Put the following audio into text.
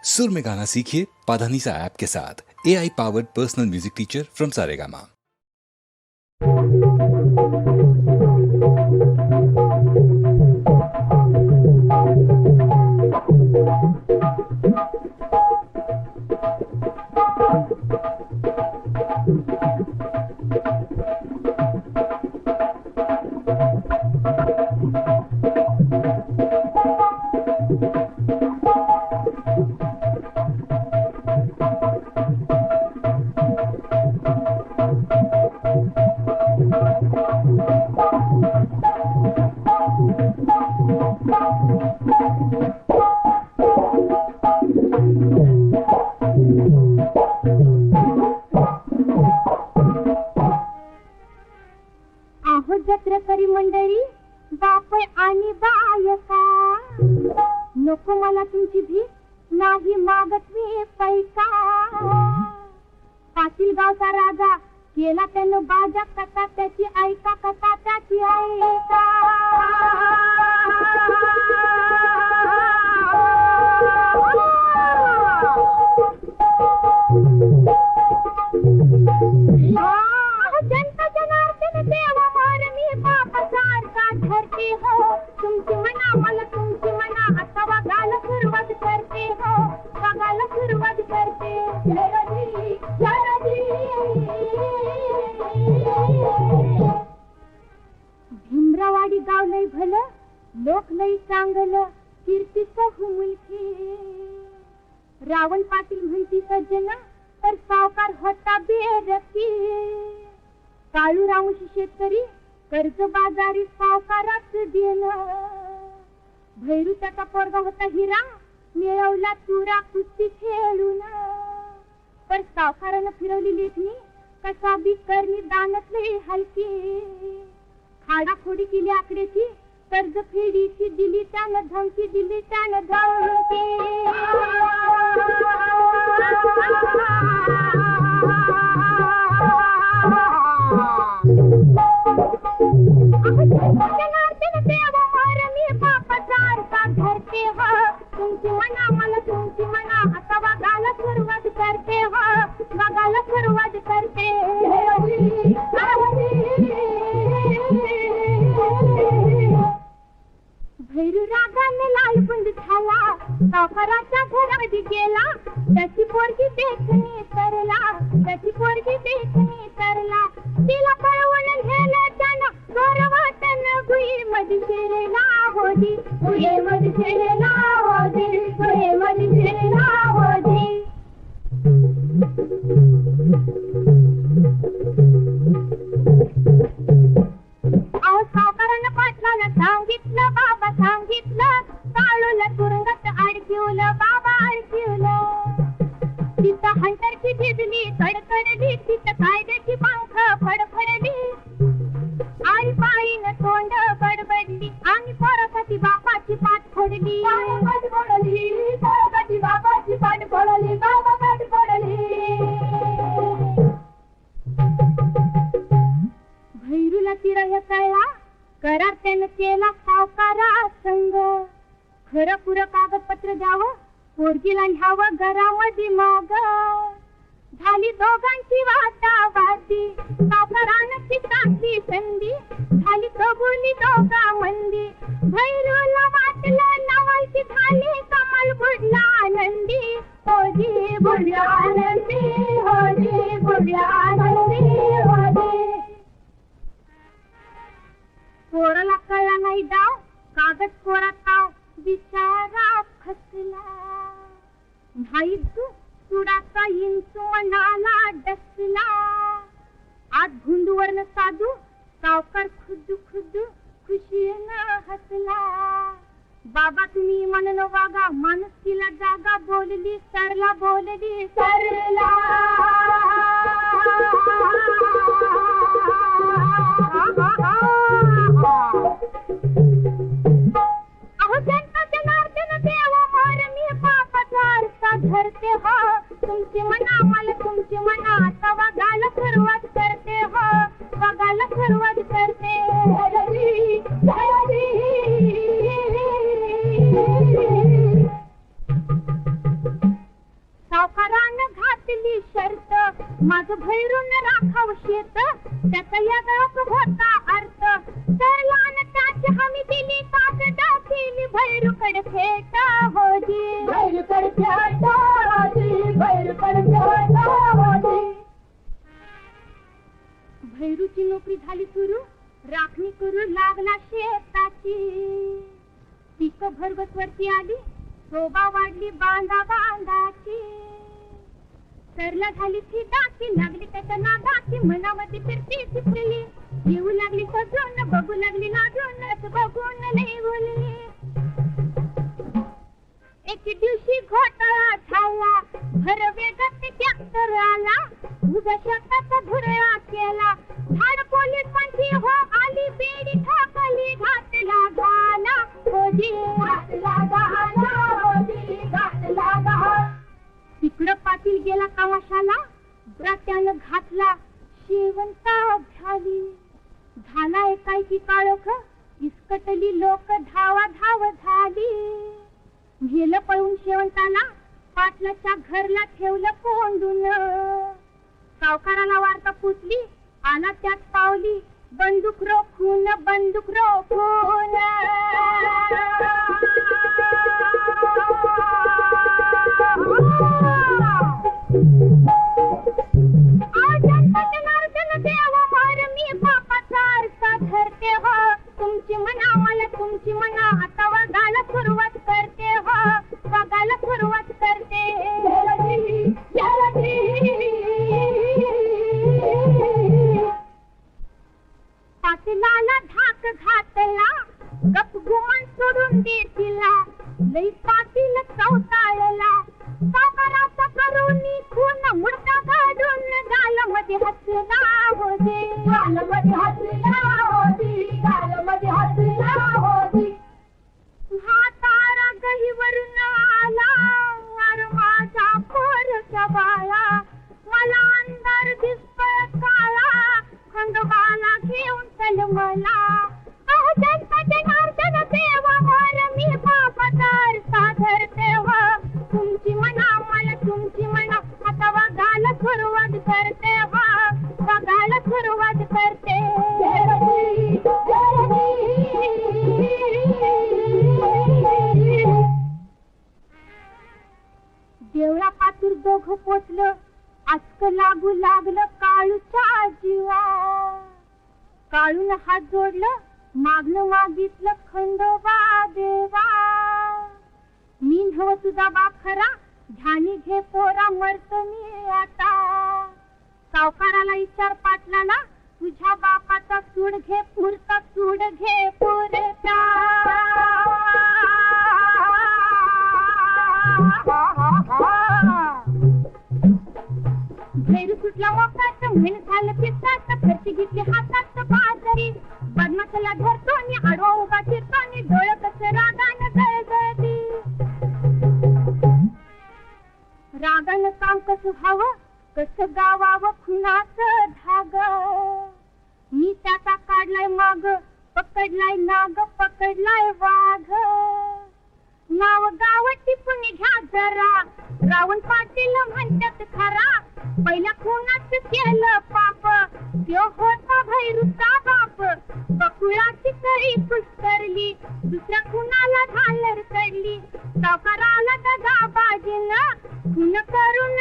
सुर में गाना सीखिए पाधानीसा ऐप के साथ। AI powered personal music teacher from Saregama. जत्रा करी मंडळी बाप आणि बायका नको मला तुमची भी नाही मागत मी पैका पाटील गावचा राजा केला त्यानं बाजा कथा त्याची ऐका कथा त्याची ऐका जनता जनार्दन देवा धरते हो तुमची मना मला तुमची मना आता वागायला सुरुवात करते हो वागायला सुरुवात करते भीमरावाडी गाव लय भलं लोक लय चांगलं कीर्तीचं हुमुलकी रावण पाटील म्हणती सज्जन तर सावकार होता बेरकी काळू रामशी शेतकरी कर्ज बाजारी सावकाराच दिलं भैरू त्याचा पोरगा होता हिरा मिळवला तुरा कुस्ती खेळून पण सावकारानं फिरवली लेखनी कसा बी करणी दानतली हलकी खाडाखोडी केली आकड्याची कर्ज फेडीची दिली त्यानं धमकी दिली त्यानं धमकी जनार्दन देवा मार मी बापासारखा धरते हो तुमची मना मला तुमची मना आता वागायला सुरुवात करते हो वागायला सुरुवात करते भैरू रागाने लालबुंद झाला सावकाराच्या घरामध्ये गेला त्याची पोरगी देखणी तरला त्याची पोरगी देखणी तरला तिला पळवून नेलं त्यानं गोरवाटन गुई मध्ये शिरला होती गुई मध्ये शिरला होती गुई मध्ये शिरला होती अहो सावकारानं पाटलाला सांगितलं बाबा सांगितलं काळूला तुरुंगात अडकिवलं बाबा अडकिवलं तिथं हंटरची भिजली कडकडली तिथं कायद्याची पंख फडफडली आई पाळीनं तोंड बडबडली आणि पोरासाठी बापाची पाठ फोडली पोरासाठी बापाची पाठ फोडली बाबा पाठ फोडली भैरूला तिरह कळला करार त्यानं केला सावकारा संग खरं पुरं कागदपत्र द्यावं पोरगीला न्यावं घरामध्ये माग झाली दोघांची वाटावाटी सावकारानं ती टाकली संधी झाली कबुली दोघा मंदी भैरूला वाटलं नवलची झाली कमल बुडला आनंदी होजी बुडला आनंदी होजी बुडला आनंदी होजी पोराला कळला नाही डाव कागद कोरात ताव बिचारा फसला नाही तू सुडाचा इंचू मनाला डसला आत भुंडूवरनं साधू सावकार खुद्दू खुद्दू खुशीनं हसला बाबा तुम्ही मनन वागा माणुसकीला जागा बोलली सरला बोलली सरला अहो जनता जनार्दन देवा मार मी बापासारखा धरते हो तुमची मना मला तुमची मना आता वागायला सुरुवात करते हो वागायला सुरुवात करते माझं भैरून राखाव शेत त्याचा यागळाच होता अर्थ सरला न त्याची हमी दिली कागद केली भैरूकड फेट होजी भैरूकड फेट होजी भैरूकड फेट होजी भैरूची नोकरी झाली सुरू राखणी करू लागला शेताची पीक भरगत वरती आली शोभा वाढली बांधा बांधाची सरला झाली ती दाची लागली त्याच्या नादाची मनामध्ये फिरती फिरली येऊ लागली सजून बघू लागली नाजून बघून नाही बोलली एक दिवशी घोटाळा झाला भर वेगात ट्रॅक्टर आला उभ्या शेताचा धुरळा केला झाड पोलिसांची हो आली बेडी ठाकली घातला घाला होजी घातला घाला होजी घातला घाला तिकडं पाटील गेला कावाशाला ब्रात्यानं घातला शेवंता झाली झाला एकाएकी काळोख इसकटली लोक धावा धाव झाली गेलं पळून शेवंताला पाटलाच्या घरला ठेवलं कोंडून सावकाराला वार्ता पुचली आला त्यात पावली बंदूक रोखून बंदूक रोखून धरते हो तुमची मना मला तुमची मना आता वगाला सुरुवात करते हो वगाला सुरुवात करते पाटलाला धाक घातला गप गुमान सोडून देतीला लई पाटील चौताळला सावकाराचा करुणी खून मुडका काढून गालमध्ये हसला होते गालमध्ये हसला होती गालमध्ये हसला होती हा तारा गहीवरून आला अर माझा पोरच्या बाळा मला अंधार दिसतोय काळा खंडोबाला घेऊन चल मला जनता जनार्दन देवा मोर मी बापादार सादर देवा तुमची मना मला तुमची मना आता वगाला सुरुवात करते वगाला सुरुवात करते देवळा पातूर दोघं पोचलं आजक लागू लागलं काळूच्या जीवा काळून हात जोडलं मागणं मागितलं खंडोबा देवा मी नव्ह तुझा बाप खरा ध्यानी घे पोरा मरत मी आता सावकाराला विचार पाटलाला तुझ्या बापाचा सूड घे पुरता सूड घे पुरता भैरू सुटला मोकात म्हण झालं पिसात फरशी घेतली हातात बाजारी बदमाशाला धरतो आणि आडवा उभा चिरतो आणि डोळं कसं रागानं गळगळती रागानं काम कसं व्हावं कसं गावावं खुनाचं धाग मी त्याचा काढलाय माग पकडलाय नाग पकडलाय वाघ नाव गाव टिपून घ्या जरा रावण पाटील म्हणतात खरा पहिल्या खुनाच केलं पाप त्यो होता भैरूचा बाप बकुळाची कळी पुष्करली दुसऱ्या खुनाला झालर चढली सावकाराला दगा बाजीनं खून करून